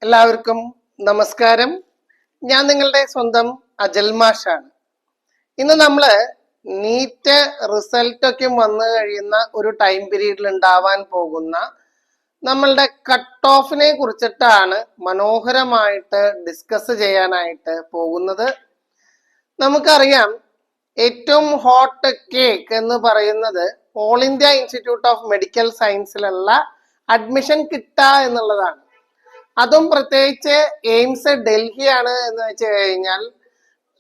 എല്ലാവർക്കും നമസ്കാരം. ഞാൻ നിങ്ങളുടെ സ്വന്തം അജൽ മാഷാണ്. ഇന്ന് നമ്മള് നീറ്റ് റിസൾട്ട് ഒക്കെ വന്നു കഴിയുന്ന ഒരു ടൈം പീരീഡിൽ ഉണ്ടാവാൻ പോകുന്ന നമ്മളുടെ കട്ട് ഓഫിനെ കുറിച്ചിട്ടാണ് മനോഹരമായിട്ട് ഡിസ്കസ് ചെയ്യാനായിട്ട് പോകുന്നത്. നമുക്കറിയാം, ഏറ്റവും ഹോട്ട് കേക്ക് എന്ന് പറയുന്നത് all India institute of medical സയൻസിലുള്ള അഡ്മിഷൻ കിട്ടുക എന്നുള്ളതാണ്. അതും പ്രത്യേകിച്ച് എയിംസ് ഡൽഹിയാണ് എന്ന് വെച്ച് കഴിഞ്ഞാൽ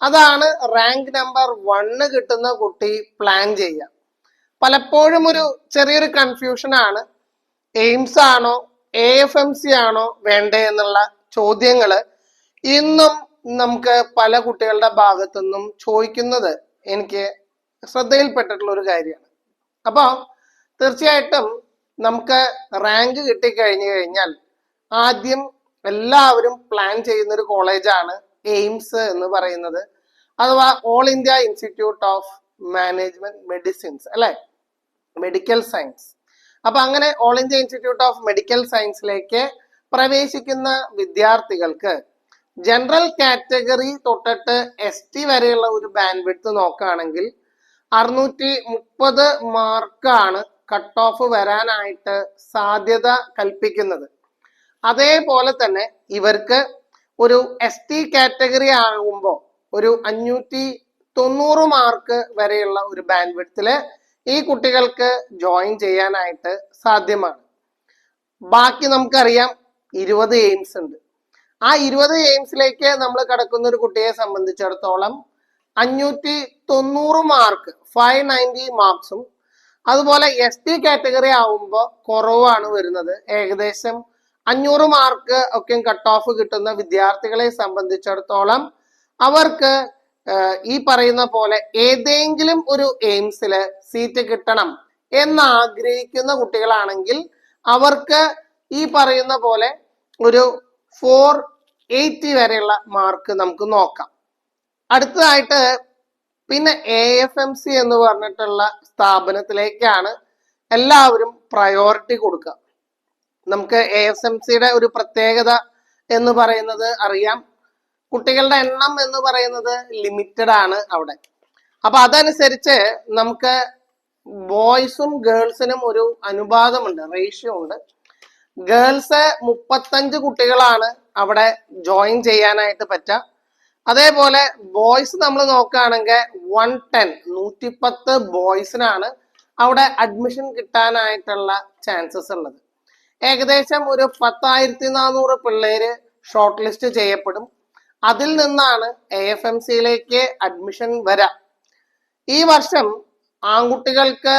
അതാണ് റാങ്ക് നമ്പർ 1 കിട്ടുന്ന കുട്ടി പ്ലാൻ ചെയ്യുക. പലപ്പോഴും ഒരു ചെറിയൊരു കൺഫ്യൂഷൻ ആണ്, എയിംസ് ആണോ AFMC ആണോ വേണ്ടേ എന്നുള്ള ചോദ്യങ്ങള് ഇന്നും നമുക്ക് പല കുട്ടികളുടെ ഭാഗത്തുനിന്നും ചോദിക്കുന്നത് എനിക്ക് ശ്രദ്ധയിൽപ്പെട്ടിട്ടുള്ള ഒരു കാര്യമാണ്. അപ്പോൾ തീർച്ചയായിട്ടും നമുക്ക് റാങ്ക് കിട്ടിക്കഴിഞ്ഞു കഴിഞ്ഞാൽ ആദ്യം എല്ലാവരും പ്ലാൻ ചെയ്യുന്ന ഒരു കോളേജാണ് എയിംസ് എന്ന് പറയുന്നത്, അഥവാ all India institute of management medicines അല്ലെ, മെഡിക്കൽ സയൻസ്. അപ്പൊ അങ്ങനെ all India institute of medical സയൻസിലേക്ക് പ്രവേശിക്കുന്ന വിദ്യാർത്ഥികൾക്ക് ജനറൽ കാറ്റഗറി തൊട്ടിട്ട് ST വരെയുള്ള ഒരു ബാൻഡ് വിഡ്ത്ത് നോക്കുകയാണെങ്കിൽ 630 മാർക്കാണ് കട്ട് ഓഫ് വരാനായിട്ട് സാധ്യത കൽപ്പിക്കുന്നത്. അതേപോലെ തന്നെ ഇവർക്ക് ഒരു ST കാറ്റഗറി ആകുമ്പോൾ ഒരു 590 മാർക്ക് വരെയുള്ള ഒരു ബാൻഡ് വിഡ്ത്തില് ഈ കുട്ടികൾക്ക് ജോയിൻ ചെയ്യാനായിട്ട് സാധ്യമാണ്. ബാക്കി നമുക്കറിയാം 20 എയിംസ് ഉണ്ട്. ആ 20 എയിംസിലേക്ക് നമ്മൾ കടക്കുന്ന ഒരു കുട്ടിയെ സംബന്ധിച്ചിടത്തോളം 590 മാർക്ക് 590 മാർക്സും അതുപോലെ ST കാറ്റഗറി ആവുമ്പോൾ കുറവാണ് വരുന്നത്. ഏകദേശം 500 മാർക്ക് ഒക്കെ കട്ട് ഓഫ് കിട്ടുന്ന വിദ്യാർത്ഥികളെ സംബന്ധിച്ചിടത്തോളം അവർക്ക് ഈ പറയുന്ന പോലെ ഏതെങ്കിലും ഒരു എയിംസില് സീറ്റ് കിട്ടണം എന്ന് ആഗ്രഹിക്കുന്ന കുട്ടികളാണെങ്കിൽ അവർക്ക് ഈ പറയുന്ന പോലെ ഒരു 480 വരെയുള്ള മാർക്ക് നമുക്ക് നോക്കാം. അടുത്തതായിട്ട് പിന്നെ AFMC എന്ന് പറഞ്ഞിട്ടുള്ള സ്ഥാപനത്തിലേക്കാണ് എല്ലാവരും പ്രയോറിറ്റി കൊടുക്കുക. നമുക്ക് AFMCയുടെ ഒരു പ്രത്യേകത എന്ന് പറയുന്നത് അറിയാം, കുട്ടികളുടെ എണ്ണം എന്ന് പറയുന്നത് ലിമിറ്റഡ് ആണ് അവിടെ. അപ്പൊ അതനുസരിച്ച് നമുക്ക് ബോയ്സും ഗേൾസിനും ഒരു അനുപാതമുണ്ട്, റേഷ്യോ ഉണ്ട്. ഗേൾസ് 35 കുട്ടികളാണ് അവിടെ ജോയിൻ ചെയ്യാനായിട്ട് പറ്റുക. അതേപോലെ ബോയ്സ് നമ്മൾ നോക്കുകയാണെങ്കിൽ 110 ബോയ്സിനാണ് അവിടെ അഡ്മിഷൻ കിട്ടാനായിട്ടുള്ള ചാൻസസ് ഉള്ളത്. ഏകദേശം ഒരു 10,400 പിള്ളേര് ഷോർട്ട് ലിസ്റ്റ് ചെയ്യപ്പെടും. അതിൽ നിന്നാണ് AFMCയിലേക്ക് അഡ്മിഷൻ വരാം. ഈ വർഷം ആൺകുട്ടികൾക്ക്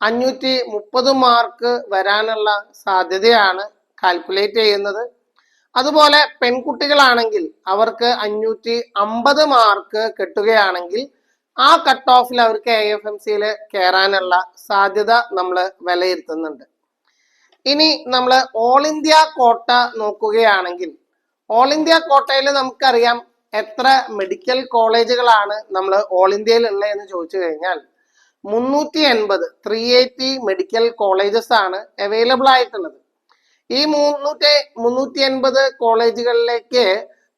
530 മാർക്ക് വരാനുള്ള സാധ്യതയാണ് കാൽക്കുലേറ്റ് ചെയ്യുന്നത്. അതുപോലെ പെൺകുട്ടികളാണെങ്കിൽ അവർക്ക് 550 മാർക്ക് കിട്ടുകയാണെങ്കിൽ ആ കട്ട് ഓഫിൽ അവർക്ക് AFMCയിൽ കയറാനുള്ള സാധ്യത നമ്മൾ വിലയിരുത്തുന്നുണ്ട്. ഇനി നമ്മൾ ഓൾ ഇന്ത്യ കോട്ട നോക്കുകയാണെങ്കിൽ ഓൾ ഇന്ത്യ കോട്ടയിൽ നമുക്കറിയാം എത്ര മെഡിക്കൽ കോളേജുകളാണ് നമ്മൾ ഓൾ ഇന്ത്യയിൽ ഉള്ളത് എന്ന് ചോദിച്ചു കഴിഞ്ഞാൽ 380 മെഡിക്കൽ കോളേജസ് ആണ് അവൈലബിൾ ആയിട്ടുള്ളത്. ഈ 380 കോളേജുകളിലേക്ക്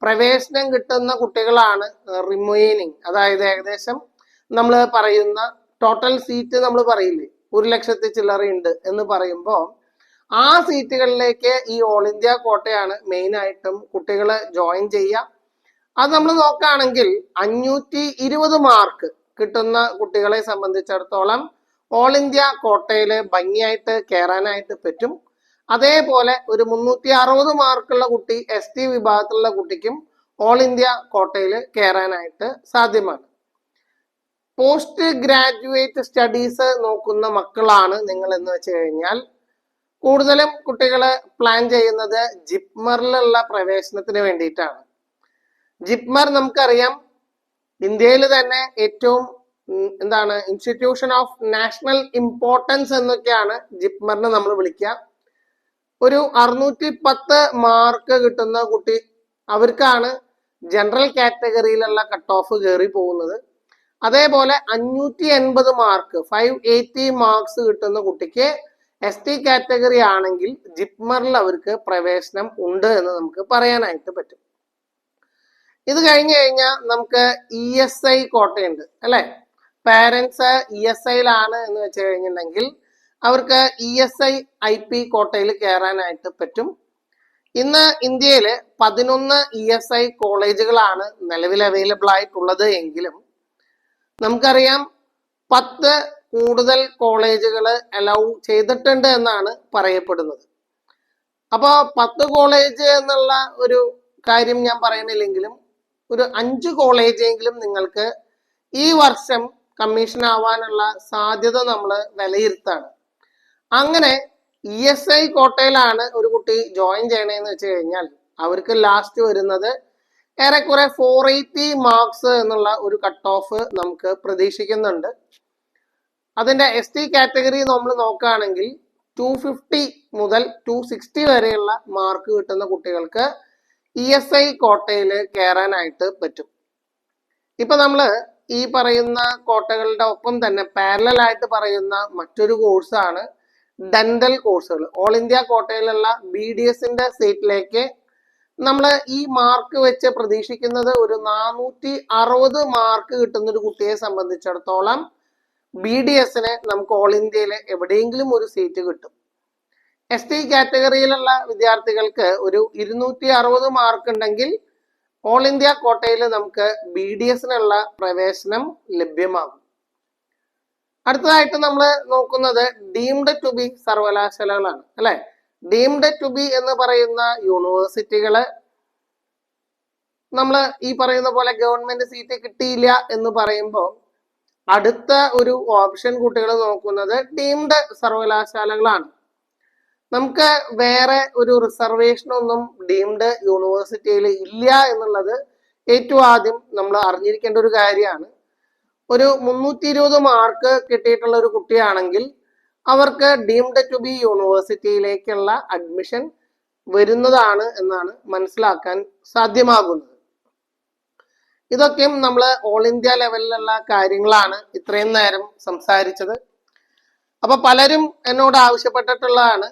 പ്രവേശനം കിട്ടുന്ന കുട്ടികളാണ് റിമൈനിങ്, അതായത് ഏകദേശം നമ്മൾ പറയുന്ന ടോട്ടൽ സീറ്റ് നമ്മൾ പറയില്ലേ 1,00,000 ചില്ലറയുണ്ട് എന്ന് പറയുമ്പോൾ ആ സീറ്റുകളിലേക്ക് ഈ ഓൾ ഇന്ത്യ കോട്ടയാണ് മെയിൻ ആയിട്ടും കുട്ടികളെ ജോയിൻ ചെയ്യുക. അത് നമ്മൾ നോക്കുകയാണെങ്കിൽ 520 മാർക്ക് കിട്ടുന്ന കുട്ടികളെ സംബന്ധിച്ചിടത്തോളം ഓൾ ഇന്ത്യ കോട്ടയിൽ ഭംഗിയായിട്ട് കയറാനായിട്ട് പറ്റും. അതേപോലെ ഒരു 360 മാർക്കുള്ള കുട്ടി ST വിഭാഗത്തിലുള്ള കുട്ടിക്കും ഓൾ ഇന്ത്യ കോട്ടയിൽ കയറാനായിട്ട് സാധ്യമാണ്. പോസ്റ്റ് ഗ്രാജുവേറ്റ് സ്റ്റഡീസ് നോക്കുന്ന മക്കളാണ് നിങ്ങൾ എന്ന് വെച്ച് കഴിഞ്ഞാൽ കൂടുതലും കുട്ടികൾ പ്ലാൻ ചെയ്യുന്നത് ജിപ്മറിലുള്ള പ്രവേശനത്തിന് വേണ്ടിയിട്ടാണ്. ജിപ്മർ നമുക്കറിയാം ഇന്ത്യയിൽ തന്നെ ഏറ്റവും ഇൻസ്റ്റിറ്റ്യൂഷൻ ഓഫ് നാഷണൽ ഇമ്പോർട്ടൻസ് എന്നൊക്കെയാണ് ജിപ്മറിനെ നമ്മൾ വിളിക്കുക. ഒരു 610 മാർക്ക് കിട്ടുന്ന കുട്ടി അവർക്കാണ് ജനറൽ കാറ്റഗറിയിലുള്ള കട്ട് ഓഫ് കയറി പോകുന്നത്. അതേപോലെ 580 മാർക്ക് 580 മാർക്സ് കിട്ടുന്ന കുട്ടിക്ക് ST കാറ്റഗറി ആണെങ്കിൽ ജിപ്മറിൽ അവർക്ക് പ്രവേശനം ഉണ്ട് എന്ന് നമുക്ക് പറയാനായിട്ട് പറ്റും. ഇത് കഴിഞ്ഞു കഴിഞ്ഞാൽ നമുക്ക് ESI കോട്ടയുണ്ട് അല്ലെ. പാരൻസ് ESIയിലാണ് എന്ന് വെച്ച് കഴിഞ്ഞിട്ടുണ്ടെങ്കിൽ അവർക്ക് ESI IP കോട്ടയിൽ കയറാനായിട്ട് പറ്റും. ഇന്ന് ഇന്ത്യയിൽ 11 ESI കോളേജുകളാണ് നിലവിൽ അവൈലബിൾ ആയിട്ടുള്ളത് എങ്കിലും നമുക്കറിയാം 10 കൂടുതൽ കോളേജുകൾ അലൗ ചെയ്തിട്ടുണ്ട് എന്നാണ് പറയപ്പെടുന്നത്. അപ്പോൾ 10 കോളേജ് എന്നുള്ള ഒരു കാര്യം ഞാൻ പറയുന്നില്ലെങ്കിലും ഒരു 5 കോളേജെങ്കിലും നിങ്ങൾക്ക് ഈ വർഷം കമ്മീഷൻ ആവാനുള്ള സാധ്യത നമ്മൾ വിലയിരുത്താണ്. അങ്ങനെ ESI കോട്ടയിലാണ് ഒരു കുട്ടി ജോയിൻ ചെയ്യണമെന്ന് വെച്ച് കഴിഞ്ഞാൽ അവർക്ക് ലാസ്റ്റ് വരുന്നത് ഏറെക്കുറെ 480 മാർക്സ് എന്നുള്ള ഒരു കട്ട് ഓഫ് നമുക്ക് പ്രതീക്ഷിക്കുന്നുണ്ട്. അതിന്റെ ST കാറ്റഗറി നമ്മൾ നോക്കുകയാണെങ്കിൽ 250 മുതൽ 260 വരെയുള്ള മാർക്ക് കിട്ടുന്ന കുട്ടികൾക്ക് ESI കോട്ടയിൽ കയറാനായിട്ട് പറ്റും. ഇപ്പൊ നമ്മള് ഈ പറയുന്ന കോട്ടകളുടെ ഒപ്പം തന്നെ പാരലൽ ആയിട്ട് പറയുന്ന മറ്റൊരു കോഴ്സാണ് ഡെന്റൽ കോഴ്സുകൾ. ഓൾ ഇന്ത്യ കോട്ടയിലുള്ള BDSന്റെ സീറ്റിലേക്ക് നമ്മൾ ഈ മാർക്ക് വെച്ച് പ്രതീക്ഷിക്കുന്നത് ഒരു 460 മാർക്ക് കിട്ടുന്ന ഒരു കുട്ടിയെ സംബന്ധിച്ചിടത്തോളം BDSന് നമുക്ക് ഓൾ ഇന്ത്യയിൽ എവിടെയെങ്കിലും ഒരു സീറ്റ് കിട്ടും. ST കാറ്റഗറിയിലുള്ള വിദ്യാർത്ഥികൾക്ക് ഒരു 260 മാർക്ക് ഉണ്ടെങ്കിൽ ഓൾ ഇന്ത്യ കോട്ടയിൽ നമുക്ക് BDSനുള്ള പ്രവേശനം ലഭ്യമാകും. അടുത്തതായിട്ട് നമ്മൾ നോക്കുന്നത് ഡീംഡ് ടു ബി സർവകലാശാലകളാണ് അല്ലെ. ഡീംഡ് ടു ബി എന്ന് പറയുന്ന യൂണിവേഴ്സിറ്റികള് നമ്മൾ ഈ പറയുന്ന പോലെ ഗവൺമെന്റ് സീറ്റ് കിട്ടിയില്ല എന്ന് പറയുമ്പോൾ അടുത്ത ഒരു ഓപ്ഷൻ കുട്ടികൾ നോക്കുന്നത് ഡീംഡ് സർവകലാശാലകളാണ്. നമുക്ക് വേറെ ഒരു റിസർവേഷൻ ഒന്നും ഡീംഡ് യൂണിവേഴ്സിറ്റിയിൽ ഇല്ല എന്നുള്ളത് ഏറ്റവും ആദ്യം നമ്മൾ അറിഞ്ഞിരിക്കേണ്ട ഒരു കാര്യമാണ്. ഒരു 320 മാർക്ക് കിട്ടിയിട്ടുള്ള ഒരു കുട്ടിയാണെങ്കിൽ അവർക്ക് ഡീംഡ് ടു ബി യൂണിവേഴ്സിറ്റിയിലേക്കുള്ള അഡ്മിഷൻ വരുന്നതാണ് എന്നാണ് മനസ്സിലാക്കാൻ സാധ്യമാകുന്നത്. ഇതൊക്കെയും നമ്മൾ ഓൾ ഇന്ത്യ ലെവലിലുള്ള കാര്യങ്ങളാണ് ഇത്രയും നേരം സംസാരിച്ചത്. അപ്പൊ പലരും എന്നോട് ആവശ്യപ്പെട്ടിട്ടുള്ളതാണ്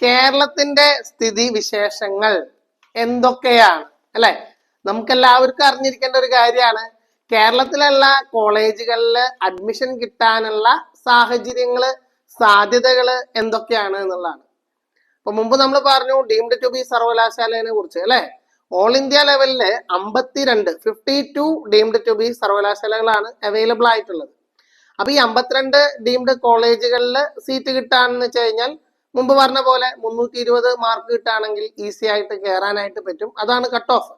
കേരളത്തിന്റെ സ്ഥിതി വിശേഷങ്ങൾ എന്തൊക്കെയാണ് അല്ലെ. നമുക്കെല്ലാവർക്കും അറിഞ്ഞിരിക്കേണ്ട ഒരു കാര്യമാണ് കേരളത്തിലുള്ള കോളേജുകളിൽ അഡ്മിഷൻ കിട്ടാനുള്ള സാഹചര്യങ്ങള് സാധ്യതകള് എന്തൊക്കെയാണ് എന്നുള്ളതാണ്. അപ്പൊ മുമ്പ് നമ്മൾ പറഞ്ഞു ഡീംഡ് ടു ബി സർവകലാശാലയെ കുറിച്ച് അല്ലെ. ഓൾ ഇന്ത്യ ലെവലില് 52 ഡീംഡ് ടു ബി സർവകലാശാലകളാണ് അവൈലബിൾ ആയിട്ടുള്ളത്. അപ്പൊ ഈ 52 ഡീംഡ് കോളേജുകളിൽ സീറ്റ് കിട്ടാന്ന് വെച്ച് കഴിഞ്ഞാൽ മുമ്പ് പറഞ്ഞ പോലെ 320 മാർക്ക് കിട്ടുകയാണെങ്കിൽ ഈസി ആയിട്ട് കയറാനായിട്ട് പറ്റും. അതാണ് കട്ട് ഓഫ്.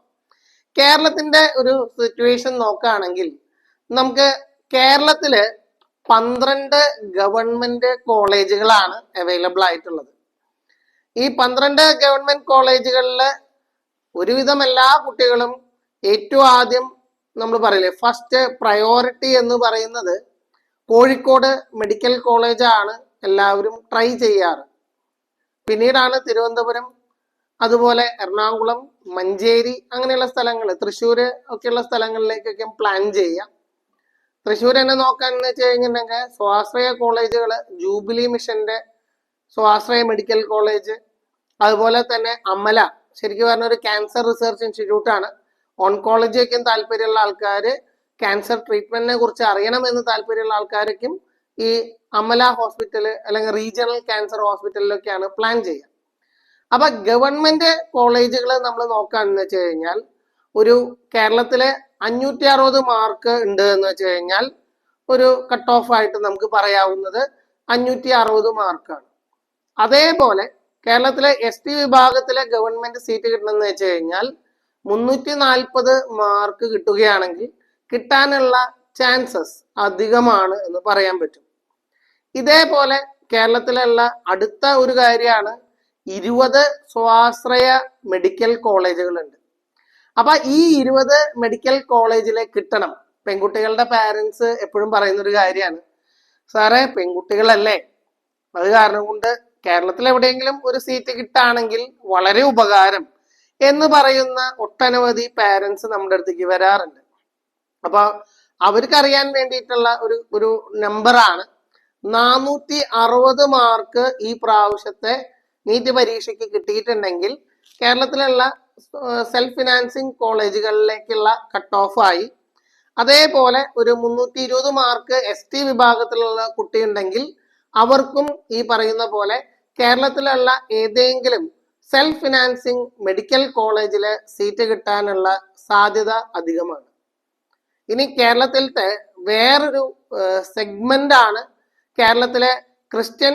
കേരളത്തിന്റെ ഒരു സിറ്റുവേഷൻ നോക്കുകയാണെങ്കിൽ നമുക്ക് കേരളത്തില് 12 ഗവൺമെന്റ് കോളേജുകളാണ് അവൈലബിൾ ആയിട്ടുള്ളത്. ഈ 12 ഗവൺമെന്റ് കോളേജുകളിൽ ഒരുവിധം എല്ലാ കുട്ടികളും ഏറ്റവും ആദ്യം നമ്മൾ പറയില്ലേ ഫസ്റ്റ് പ്രയോറിറ്റി എന്ന് പറയുന്നത് കോഴിക്കോട് മെഡിക്കൽ കോളേജാണ് എല്ലാവരും ട്രൈ ചെയ്യാറ്. പിന്നീടാണ് തിരുവനന്തപുരം, അതുപോലെ എറണാകുളം, മഞ്ചേരി അങ്ങനെയുള്ള സ്ഥലങ്ങൾ, തൃശ്ശൂര് ഒക്കെയുള്ള സ്ഥലങ്ങളിലേക്കൊക്കെ പ്ലാൻ ചെയ്യാം. തൃശ്ശൂർ തന്നെ നോക്കാന്ന് വെച്ച് കഴിഞ്ഞിട്ടുണ്ടെങ്കിൽ സ്വാശ്രയ കോളേജുകൾ, ജൂബിലി മിഷന്റെ സ്വാശ്രയ മെഡിക്കൽ കോളേജ്, അതുപോലെ തന്നെ അമല ശരിക്കും പറഞ്ഞ ഒരു ക്യാൻസർ റിസർച്ച് ഇൻസ്റ്റിറ്റ്യൂട്ടാണ്. ഓൺകോളജി ഒക്കെ താല്പര്യമുള്ള ആൾക്കാർ, ക്യാൻസർ ട്രീറ്റ്മെന്റിനെ കുറിച്ച് അറിയണമെന്ന് താല്പര്യമുള്ള ആൾക്കാർക്കും ഈ അമല ഹോസ്പിറ്റൽ അല്ലെങ്കിൽ റീജിയണൽ ക്യാൻസർ ഹോസ്പിറ്റലിലൊക്കെയാണ് പ്ലാൻ ചെയ്യുക. അപ്പൊ ഗവൺമെന്റ് കോളേജുകൾ നമ്മൾ നോക്കാന്ന് വെച്ച് കഴിഞ്ഞാൽ ഒരു കേരളത്തിലെ 560 മാർക്ക് ഉണ്ട് എന്ന് വെച്ച് കഴിഞ്ഞാൽ ഒരു കട്ട് ഓഫ് ആയിട്ട് നമുക്ക് പറയാവുന്നത് 560 മാർക്കാണ്. അതേപോലെ കേരളത്തിലെ ST വിഭാഗത്തിലെ ഗവൺമെന്റ് സീറ്റ് കിട്ടണമെന്ന് വെച്ച് കഴിഞ്ഞാൽ 340 മാർക്ക് കിട്ടുകയാണെങ്കിൽ കിട്ടാനുള്ള ചാൻസസ് അധികമാണ് എന്ന് പറയാൻ പറ്റും. ഇതേപോലെ കേരളത്തിലുള്ള അടുത്ത ഒരു കാര്യമാണ് 20 സ്വാശ്രയ മെഡിക്കൽ കോളേജുകളുണ്ട്. അപ്പൊ ഈ 20 മെഡിക്കൽ കോളേജിലേക്ക് കിട്ടണം. പെൺകുട്ടികളുടെ പാരൻസ് എപ്പോഴും പറയുന്ന ഒരു കാര്യമാണ്, സാറേ പെൺകുട്ടികളല്ലേ, അത് കാരണം കൊണ്ട് കേരളത്തിൽ എവിടെയെങ്കിലും ഒരു സീറ്റ് കിട്ടുകയാണെങ്കിൽ വളരെ ഉപകാരം എന്ന് പറയുന്ന ഒട്ടനവധി പാരൻസ് നമ്മുടെ അടുത്തേക്ക് വരാറുണ്ട്. അപ്പൊ അവർക്കറിയാൻ വേണ്ടിയിട്ടുള്ള ഒരു നമ്പറാണ് 460 മാർക്ക് ഈ പ്രാവശ്യത്തെ നീറ്റ് പരീക്ഷയ്ക്ക് കിട്ടിയിട്ടുണ്ടെങ്കിൽ കേരളത്തിലുള്ള സെൽഫ് ഫിനാൻസിങ് കോളേജുകളിലേക്കുള്ള കട്ട് ഓഫ് ആയി. അതേപോലെ ഒരു 320 മാർക്ക് ST വിഭാഗത്തിലുള്ള കുട്ടിയുണ്ടെങ്കിൽ അവർക്കും ഈ പറയുന്ന പോലെ കേരളത്തിലുള്ള ഏതെങ്കിലും സെൽഫ് ഫിനാൻസിങ് മെഡിക്കൽ കോളേജിലെ സീറ്റ് കിട്ടാനുള്ള സാധ്യത അധികമാണ്. ഇനി കേരളത്തിലത്തെ വേറൊരു സെഗ്മെന്റ് ആണ് കേരളത്തിലെ ക്രിസ്ത്യൻ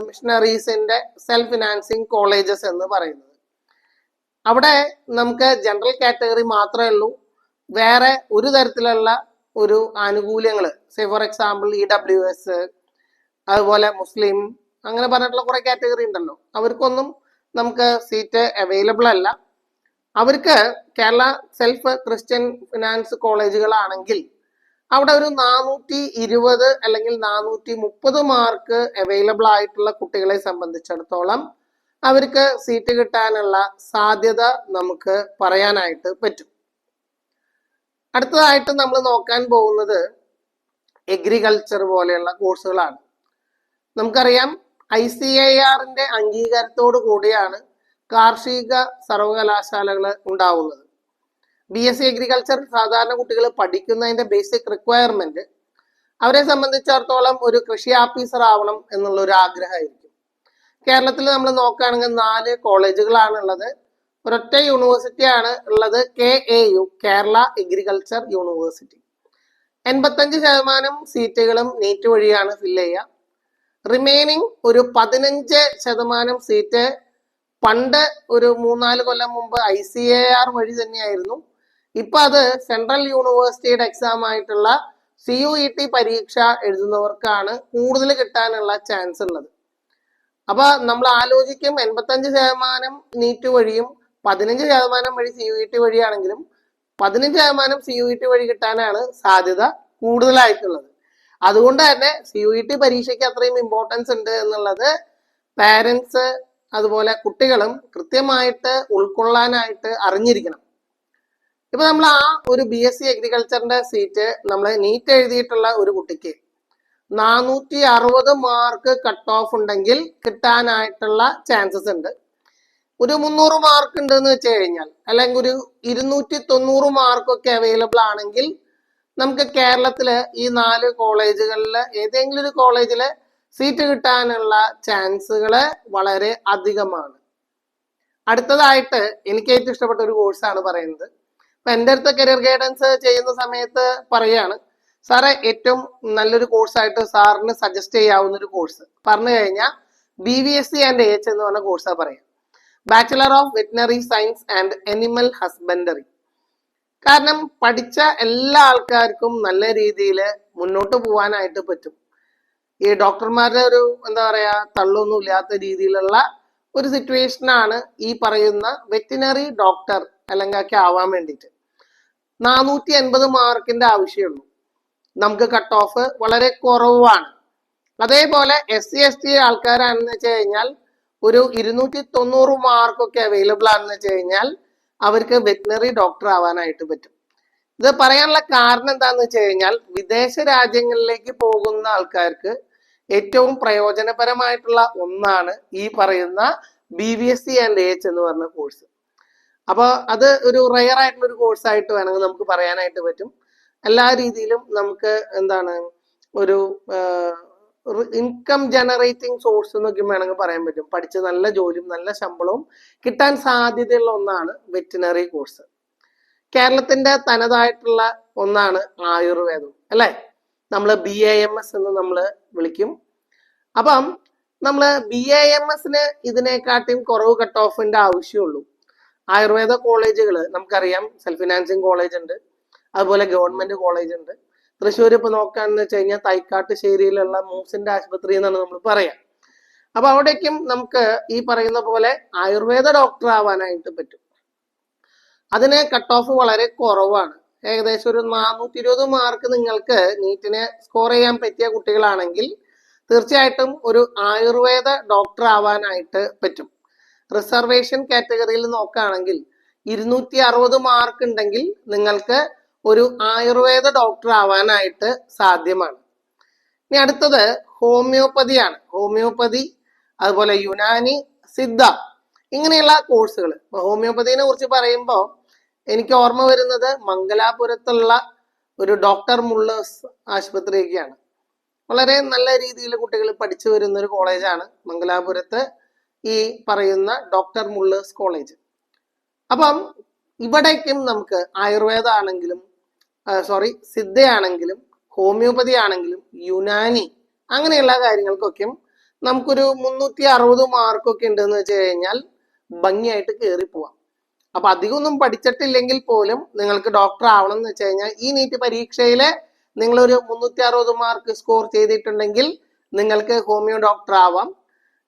മിഷണറീസിന്റെ സെൽഫ് ഫിനാൻസിങ് കോളേജസ് എന്ന് പറയുന്നത്. അവിടെ നമുക്ക് ജനറൽ കാറ്റഗറി മാത്രമേ ഉള്ളൂ, വേറെ ഒരു തരത്തിലുള്ള ഒരു ആനുകൂല്യങ്ങൾ, സേ ഫോർ എക്സാമ്പിൾ EWS, അതുപോലെ മുസ്ലിം, അങ്ങനെ പറഞ്ഞിട്ടുള്ള കുറെ കാറ്റഗറി ഉണ്ടല്ലോ, അവർക്കൊന്നും നമുക്ക് സീറ്റ് അവൈലബിൾ അല്ല. അവർക്ക് കേരള സെൽഫ് ക്രിസ്ത്യൻ ഫിനാൻസ് കോളേജുകളാണെങ്കിൽ അവിടെ ഒരു 420 അല്ലെങ്കിൽ 430 മാർക്ക് അവൈലബിൾ ആയിട്ടുള്ള കുട്ടികളെ സംബന്ധിച്ചിടത്തോളം അവർക്ക് സീറ്റ് കിട്ടാനുള്ള സാധ്യത നമുക്ക് പറയാനായിട്ട് പറ്റും. അടുത്തതായിട്ട് നമ്മൾ നോക്കാൻ പോകുന്നത് എഗ്രികൾച്ചർ പോലെയുള്ള കോഴ്സുകളാണ്. നമുക്കറിയാം ICARന്റെ അംഗീകാരത്തോടു കൂടിയാണ് കാർഷിക സർവകലാശാലകൾ ഉണ്ടാവുന്നത്. BSc അഗ്രികൾച്ചർ സാധാരണ കുട്ടികൾ പഠിക്കുന്നതിന്റെ ബേസിക് റിക്വയർമെന്റ് അവരെ സംബന്ധിച്ചിടത്തോളം ഒരു കൃഷി ഓഫീസർ ആവണം എന്നുള്ള ഒരു ആഗ്രഹമായിരിക്കും. കേരളത്തിൽ നമ്മൾ നോക്കുകയാണെങ്കിൽ 4 കോളേജുകളാണ് ഉള്ളത്. ഒരൊറ്റ യൂണിവേഴ്സിറ്റിയാണ് ഉള്ളത്, KAU, കേരള അഗ്രികൾച്ചർ യൂണിവേഴ്സിറ്റി. 85% സീറ്റുകളും നീറ്റ് വഴിയാണ് ഫില്ല് ചെയ്യുക. റിമൈനിങ് ഒരു 15% സീറ്റ് പണ്ട് ഒരു 3-4 കൊല്ലം മുമ്പ് ICAR വഴി തന്നെയായിരുന്നു. ഇപ്പൊ അത് സെൻട്രൽ യൂണിവേഴ്സിറ്റിയുടെ എക്സാം ആയിട്ടുള്ള CUET പരീക്ഷ എഴുതുന്നവർക്കാണ് കൂടുതൽ കിട്ടാനുള്ള ചാൻസ് ഉള്ളത്. അപ്പൊ നമ്മൾ ആലോചിക്കും 85% നീറ്റ് വഴിയും 15% വഴി CUET വഴിയാണെങ്കിലും 15% CUET വഴി കിട്ടാനാണ് സാധ്യത കൂടുതലായിട്ടുള്ളത്. അതുകൊണ്ട് തന്നെ CUET പരീക്ഷയ്ക്ക് അത്രയും ഇമ്പോർട്ടൻസ് ഉണ്ട് എന്നുള്ളത് പാരൻസ് അതുപോലെ കുട്ടികളും കൃത്യമായിട്ട് ഉൾക്കൊള്ളാനായിട്ട് അറിഞ്ഞിരിക്കണം. ഇപ്പൊ നമ്മൾ ആ ഒരു BSc അഗ്രികൾച്ചറിന്റെ സീറ്റ് നമ്മൾ നീറ്റ് എഴുതിയിട്ടുള്ള ഒരു കുട്ടിക്ക് 460 മാർക്ക് കട്ട് ഓഫ് ഉണ്ടെങ്കിൽ കിട്ടാനായിട്ടുള്ള ചാൻസസ് ഉണ്ട്. ഒരു 300 മാർക്ക് ഉണ്ടെന്ന് വെച്ച് കഴിഞ്ഞാൽ, അല്ലെങ്കിൽ ഒരു 290 മാർക്കൊക്കെ അവൈലബിൾ ആണെങ്കിൽ നമുക്ക് കേരളത്തില് ഈ 4 കോളേജുകളിൽ ഏതെങ്കിലും ഒരു കോളേജില് സീറ്റ് കിട്ടാനുള്ള ചാൻസുകള് വളരെ അധികമാണ്. അടുത്തതായിട്ട് എനിക്ക് ഏറ്റവും ഇഷ്ടപ്പെട്ട ഒരു കോഴ്സാണ് പറയുന്നത്. അപ്പൊ എൻ്റെ അടുത്ത് കരിയർ ഗൈഡൻസ് ചെയ്യുന്ന സമയത്ത് പറയാണ്, സാറേ ഏറ്റവും നല്ലൊരു കോഴ്സായിട്ട് സാറിന് സജസ്റ്റ് ചെയ്യാവുന്ന ഒരു കോഴ്സ് പറഞ്ഞു കഴിഞ്ഞാൽ BVSc ആൻഡ് AH എന്ന് പറഞ്ഞ കോഴ്സാണ് പറയാം. Bachelor of veterinary science and animal husbandry. കാരണം പഠിച്ച എല്ലാ ആൾക്കാർക്കും നല്ല രീതിയിൽ മുന്നോട്ട് പോകാനായിട്ട് പറ്റും. ഈ ഡോക്ടർമാരുടെ ഒരു എന്താ പറയാ തള്ളൊന്നും ഇല്ലാത്ത രീതിയിലുള്ള ഒരു സിറ്റുവേഷനാണ് ഈ പറയുന്ന വെറ്റിനറി ഡോക്ടർ അല്ലെങ്കിൽ ഒക്കെ ആവാൻ വേണ്ടിയിട്ട്. 480 മാർക്കിന്റെ ആവശ്യമുള്ളൂ. നമുക്ക് കട്ട് ഓഫ് വളരെ കുറവാണ്. അതേപോലെ SC ST ആൾക്കാരാണെന്ന് വെച്ച് കഴിഞ്ഞാൽ ഒരു 290 മാർക്കൊക്കെ അവൈലബിൾ ആണെന്ന് വെച്ച് കഴിഞ്ഞാൽ അവർക്ക് വെറ്റിനറി ഡോക്ടർ ആവാനായിട്ട് പറ്റും. ഇത് പറയാനുള്ള കാരണം എന്താണെന്ന് വെച്ച് കഴിഞ്ഞാൽ വിദേശ രാജ്യങ്ങളിലേക്ക് പോകുന്ന ആൾക്കാർക്ക് ഏറ്റവും പ്രയോജനപരമായിട്ടുള്ള ഒന്നാണ് ഈ പറയുന്ന BVSc ആൻഡ് AH എന്ന് പറഞ്ഞ കോഴ്സ്. അപ്പൊ അത് ഒരു റെയർ ആയിട്ടുള്ള ഒരു കോഴ്സായിട്ട് വേണമെങ്കിൽ നമുക്ക് പറയാനായിട്ട് പറ്റും. എല്ലാ രീതിയിലും നമുക്ക് എന്താണ് ഒരു ഇൻകം ജനറേറ്റിംഗ് സോഴ്സ് എന്നൊക്കെ വേണമെങ്കിൽ പറയാൻ പറ്റും. പഠിച്ച് നല്ല ജോലിയും നല്ല ശമ്പളവും കിട്ടാൻ സാധ്യതയുള്ള ഒന്നാണ് വെറ്റിനറി കോഴ്സ്. കേരളത്തിന്റെ തനതായിട്ടുള്ള ഒന്നാണ് ആയുർവേദം, അല്ലെ? നമ്മൾ BAMS എന്ന് നമ്മൾ വിളിക്കും. അപ്പം നമ്മൾ BAMSന് ഇതിനെക്കാട്ടിയും കുറവ് കട്ട് ഓഫിന്റെ ആവശ്യമുള്ളൂ. ആയുർവേദ കോളേജുകൾ നമുക്കറിയാം, സെൽഫ് ഫിനാൻസിങ് കോളേജ് ഉണ്ട്, അതുപോലെ ഗവൺമെന്റ് കോളേജ് ഉണ്ട്. തൃശ്ശൂർ ഇപ്പൊ നോക്കാന്ന് വെച്ച് കഴിഞ്ഞാൽ തൈക്കാട്ടുശ്ശേരിയിലുള്ള മൂസിന്റെ ആശുപത്രി എന്നാണ് നമ്മൾ പറയാം. അപ്പൊ അവിടേക്കും നമുക്ക് ഈ പറയുന്ന പോലെ ആയുർവേദ ഡോക്ടർ ആവാനായിട്ട് പറ്റും. അതിന് കട്ട് ഓഫ് വളരെ കുറവാണ്. ഏകദേശം ഒരു 420 മാർക്ക് നിങ്ങൾക്ക് നീറ്റിന് സ്കോർ ചെയ്യാൻ പറ്റിയ കുട്ടികളാണെങ്കിൽ തീർച്ചയായിട്ടും ഒരു ആയുർവേദ ഡോക്ടർ ആവാനായിട്ട് പറ്റും. റിസർവേഷൻ കാറ്റഗറിയിൽ നോക്കുകയാണെങ്കിൽ 260 മാർക്ക് ഉണ്ടെങ്കിൽ നിങ്ങൾക്ക് ഒരു ആയുർവേദ ഡോക്ടർ ആവാനായിട്ട് സാധ്യമാണ്. ഇനി അടുത്തത് ഹോമിയോപ്പതിയാണ്. ഹോമിയോപ്പതി, അതുപോലെ യുനാനി, സിദ്ധ, ഇങ്ങനെയുള്ള കോഴ്സുകൾ. ഹോമിയോപ്പതിനെ കുറിച്ച് പറയുമ്പോൾ എനിക്ക് ഓർമ്മ വരുന്നത് മംഗലാപുരത്തുള്ള ഒരു ഡോക്ടർ മുള്ളേഴ്സ് ആശുപത്രിയൊക്കെയാണ്. വളരെ നല്ല രീതിയിൽ കുട്ടികൾ പഠിച്ചു വരുന്ന ഒരു കോളേജാണ് മംഗലാപുരത്ത് ഈ പറയുന്ന ഡോക്ടർ മുള്ളേഴ്സ് കോളേജ്. അപ്പം ഇവിടേക്കും നമുക്ക് ആയുർവേദ ആണെങ്കിലും സിദ്ധയാണെങ്കിലും ഹോമിയോപ്പതി ആണെങ്കിലും യുനാനി അങ്ങനെയുള്ള കാര്യങ്ങൾക്കൊക്കെ നമുക്കൊരു 360 മാർക്കൊക്കെ ഉണ്ടെന്ന് വെച്ച് കഴിഞ്ഞാൽ ഭംഗിയായിട്ട് കയറി പോവാം. അപ്പൊ അധികമൊന്നും പഠിച്ചിട്ടില്ലെങ്കിൽ പോലും നിങ്ങൾക്ക് ഡോക്ടർ ആവണം എന്ന് വെച്ച് കഴിഞ്ഞാൽ ഈ നീറ്റ് പരീക്ഷയില് നിങ്ങളൊരു 360 മാർക്ക് സ്കോർ ചെയ്തിട്ടുണ്ടെങ്കിൽ നിങ്ങൾക്ക് ഹോമിയോ ഡോക്ടർ ആവാം,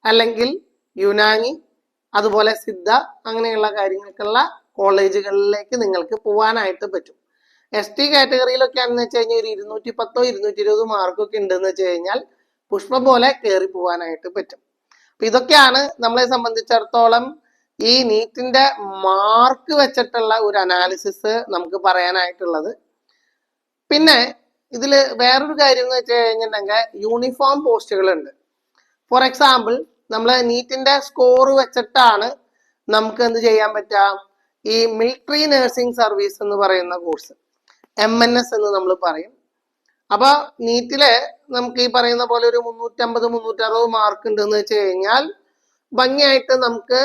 അല്ലെങ്കിൽ യുനാനി, അതുപോലെ സിദ്ധ, അങ്ങനെയുള്ള കാര്യങ്ങൾക്കുള്ള കോളേജുകളിലേക്ക് നിങ്ങൾക്ക് പോകാനായിട്ട് പറ്റും. ST കാറ്റഗറിയിലൊക്കെ ആണെന്ന് വെച്ച് കഴിഞ്ഞാൽ ഒരു 210 220 മാർക്കൊക്കെ ഉണ്ടെന്ന് വെച്ച് കഴിഞ്ഞാൽ പുഷ്പം പോലെ കയറി പോകാനായിട്ട് പറ്റും. അപ്പൊ ഇതൊക്കെയാണ് നമ്മളെ സംബന്ധിച്ചിടത്തോളം ഈ നീറ്റിന്റെ മാർക്ക് വെച്ചിട്ടുള്ള ഒരു അനാലിസിസ് നമുക്ക് പറയാനായിട്ടുള്ളത്. പിന്നെ ഇതില് വേറൊരു കാര്യം എന്ന് വെച്ച് കഴിഞ്ഞിട്ടുണ്ടെങ്കിൽ യൂണിഫോം പോസ്റ്റുകൾ ഉണ്ട്. ഫോർ എക്സാമ്പിൾ നമ്മൾ നീറ്റിന്റെ സ്കോർ വെച്ചിട്ടാണ് നമുക്ക് എന്ത് ചെയ്യാൻ പറ്റുക, ഈ മിലിറ്ററി നഴ്സിംഗ് സർവീസ് എന്ന് പറയുന്ന കോഴ്സ്, MNS എന്ന് നമ്മൾ പറയും. അപ്പൊ നീറ്റില് നമുക്ക് ഈ പറയുന്ന പോലെ ഒരു 350 360 മാർക്ക് ഉണ്ടെന്ന് വെച്ച് കഴിഞ്ഞാൽ ഭംഗിയായിട്ട് നമുക്ക്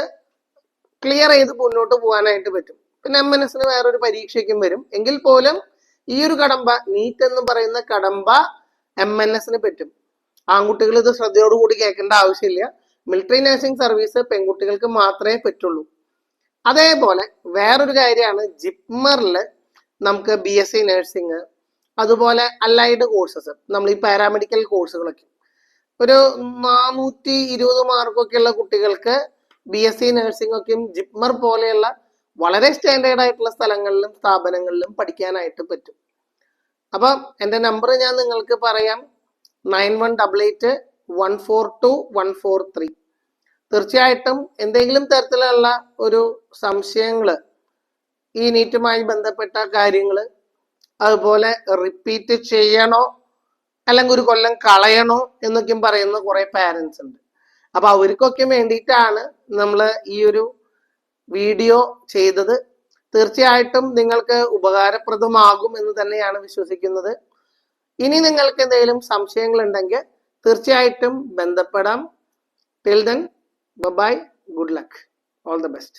ക്ലിയർ ചെയ്ത് മുന്നോട്ട് പോകാനായിട്ട് പറ്റും. പിന്നെ MNSന് വേറൊരു പരീക്ഷയ്ക്കും വരും. എങ്കിൽ പോലും ഈ ഒരു കടമ്പ, നീറ്റ് എന്ന് പറയുന്ന കടമ്പ MNSന് പറ്റും. ആൺകുട്ടികൾ ഇത് ശ്രദ്ധയോടുകൂടി കേൾക്കേണ്ട ആവശ്യമില്ല. മിലിറ്ററി നഴ്സിംഗ് സർവീസ് പെൺകുട്ടികൾക്ക് മാത്രമേ പറ്റുള്ളൂ. അതേപോലെ വേറൊരു കാര്യമാണ് ജിപ്മറിൽ നമുക്ക് BSc നഴ്സിംഗ്, അതുപോലെ അലൈഡ് കോഴ്സസ്, നമ്മൾ ഈ പാരാമെഡിക്കൽ കോഴ്സുകളൊക്കെ ഒരു 420 മാർക്കൊക്കെ ഉള്ള കുട്ടികൾക്ക് BSc നഴ്സിംഗ് ഒക്കെയും ജിപ്മർ പോലെയുള്ള വളരെ സ്റ്റാൻഡേർഡ് ആയിട്ടുള്ള സ്ഥലങ്ങളിലും സ്ഥാപനങ്ങളിലും പഠിക്കാനായിട്ട് പറ്റും. അപ്പം എൻ്റെ നമ്പർ ഞാൻ നിങ്ങൾക്ക് പറയാം, 9188142143. തീർച്ചയായിട്ടും എന്തെങ്കിലും തരത്തിലുള്ള ഒരു സംശയങ്ങൾ, ഈ നീറ്റുമായി ബന്ധപ്പെട്ട കാര്യങ്ങൾ, അതുപോലെ റിപ്പീറ്റ് ചെയ്യണോ അല്ലെങ്കിൽ ഒരു കൊല്ലം കളയണോ എന്നൊക്കെയും പറയുന്ന കുറെ പാരൻസ് ഉണ്ട്. അപ്പൊ അവർക്കൊക്കെ വേണ്ടിയിട്ടാണ് നമ്മൾ ഈ ഒരു വീഡിയോ ചെയ്തത്. തീർച്ചയായിട്ടും നിങ്ങൾക്ക് ഉപകാരപ്രദമാകും എന്ന് തന്നെയാണ് വിശ്വസിക്കുന്നത്. ഇനി നിങ്ങൾക്ക് എന്തെങ്കിലും സംശയങ്ങൾ ഉണ്ടെങ്കിൽ തീർച്ചയായിട്ടും ബന്ധപ്പെടാം. Till then, bye, good luck, all the best.